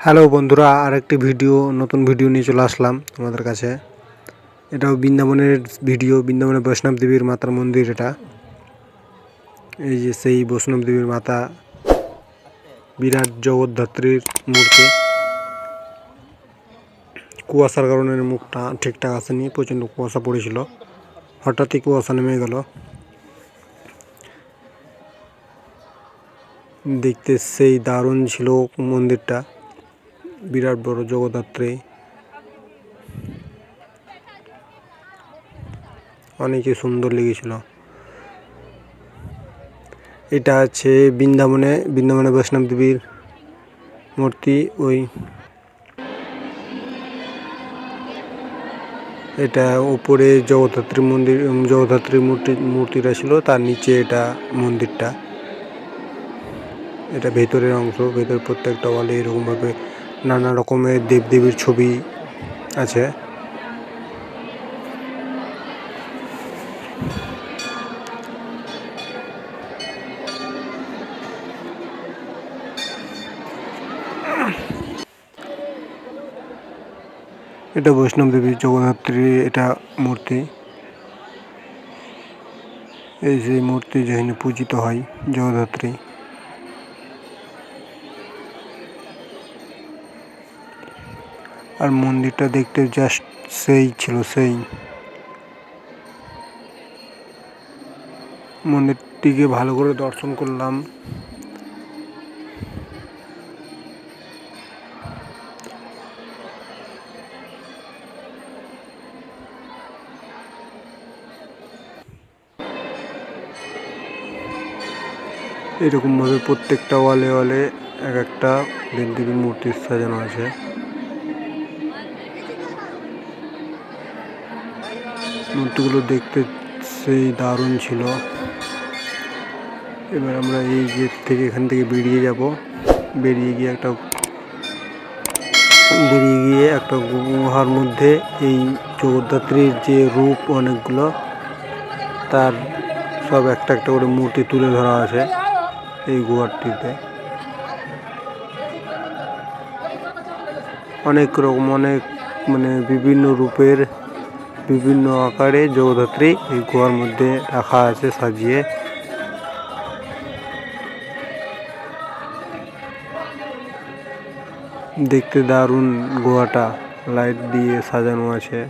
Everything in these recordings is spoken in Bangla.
হ্যালো বন্ধুরা, আরেকটি নতুন ভিডিও নিয়ে চলে আসলাম তোমাদের কাছে। এটাও বৃন্দাবনের ভিডিও, বৃন্দাবনের বৈষ্ণব দেবীর মাতার মন্দির। এটা এই যে সেই বৈষ্ণব দেবীর মাতা, বিরাট জগদ্ধাত্রীর মূর্তি। কুয়াশার কারণে মুখটা ঠিকঠাক আসেনি, প্রচণ্ড কুয়াশা পড়েছিল, হঠাৎই কুয়াশা নেমে গেল। দেখতে সেই দারুণ ছিল মন্দিরটা, বিরাট বড় জগদ্ধাত্রী, অনেকই সুন্দর লেগেছিল। এটা আছে বৃন্দাবনে বৈষ্ণব দেবীর মূর্তি। এটা উপরে জগদ্ধাত্রীর মূর্তিটা ছিল, তার নিচে এটা মন্দিরটা। এটা ভেতরের অংশ, ভেতরের প্রত্যেকটা ওয়ালে এরকমভাবে নানা রকমের দেবদেবীর ছবি আছে। এটা বৈষ্ণব দেবী জগদ্ধাত্রী এটা মূর্তি। এই যে মূর্তি যেখানে পূজিত হয় জগদ্ধাত্রী। আর মন্দিরটা দেখতে জাস্ট সেই ছিল, সেই মন্দিরটিকে ভালো করে দর্শন করলাম। এরকমভাবে প্রত্যেকটা ওয়ালে এক একটা দেবদেবীর মূর্তি সাজানো আছে। মূর্তিগুলো দেখতে সেই দারুণ ছিল। এবার আমরা এই গেট থেকে এখান থেকে বেরিয়ে যাব। বেরিয়ে গিয়ে একটা গুহার মধ্যে এই জগদ্ধাত্রীর যে রূপ অনেকগুলো, তার সব একটা একটা করে মূর্তি তুলে ধরা আছে এই গুহাটিতে। অনেক রকম বিভিন্ন রূপের, বিভিন্ন আকারে জগদ্ধাত্রী এই গুহার মধ্যে রাখা আছে সাজিয়ে। দেখতে দারুণ গুহাটা, লাইট দিয়ে সাজানো আছে।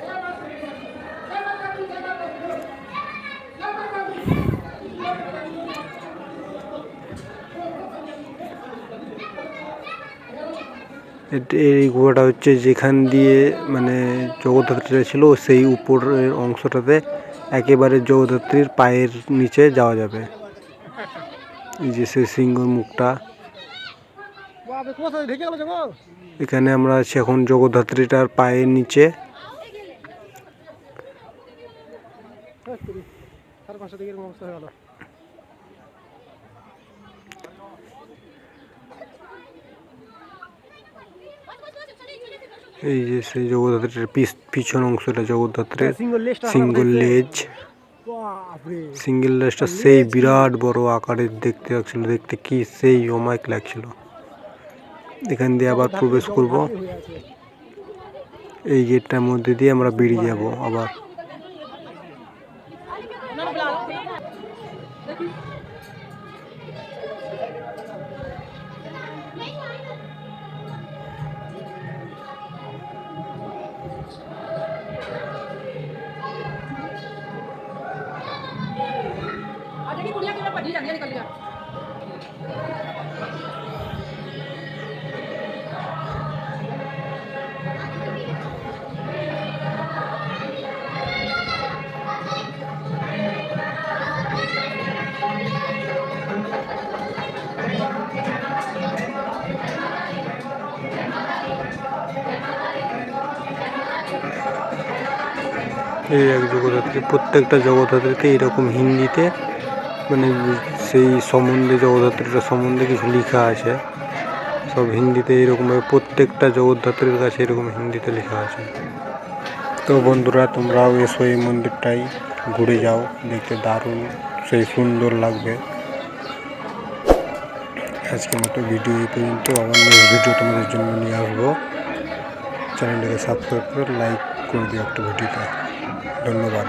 এই গুহাটা হচ্ছে যেখান দিয়ে জগদ্ধাত্রীটা ছিল, সেই উপরের অংশটাতে একেবারে জগদ্ধাত্রীর পায়ের নিচে যাওয়া যাবে। এই যে সেই সিংহের মুখটা, এখানে আমরা আছি এখন জগদ্ধাত্রীটার পায়ের নিচে। এই যে সেই জগদ্ধাত্রীর পিছন অংশটা, জগদ্ধাত্রীর সিঙ্গল লেজটা সেই বিরাট বড় আকারের দেখতে লাগছিল। দেখতে কি সেই অমায়িক লাগছিল। এখান দিয়ে আবার প্রবেশ করব, এই গেটটার মধ্যে দিয়ে আমরা বেরিয়ে যাব আবার। এই এক জগদ্ধাত্রী, প্রত্যেকটা জগদ্ধাত্রীতে এরকম হিন্দিতে সেই জগদ্ধাত্রীটা সম্বন্ধে কিছু লেখা আছে, সব হিন্দিতে। এরকমভাবে প্রত্যেকটা জগদ্ধাত্রীর কাছে এরকম হিন্দিতে লেখা আছে। তো বন্ধুরা, তোমরাও এসো, এই মন্দিরটাই ঘুরে যাও, দেখতে দারুণ সেই সুন্দর লাগবে। আজকের মতো ভিডিও এই পর্যন্ত। আবার নেক্সট ভিডিও তোমাদের জন্য নিয়ে আসবো। চ্যানেলটাকে সাবস্ক্রাইব করে লাইক করে দিও একটা ভিডিওটা। ধন্যবাদ।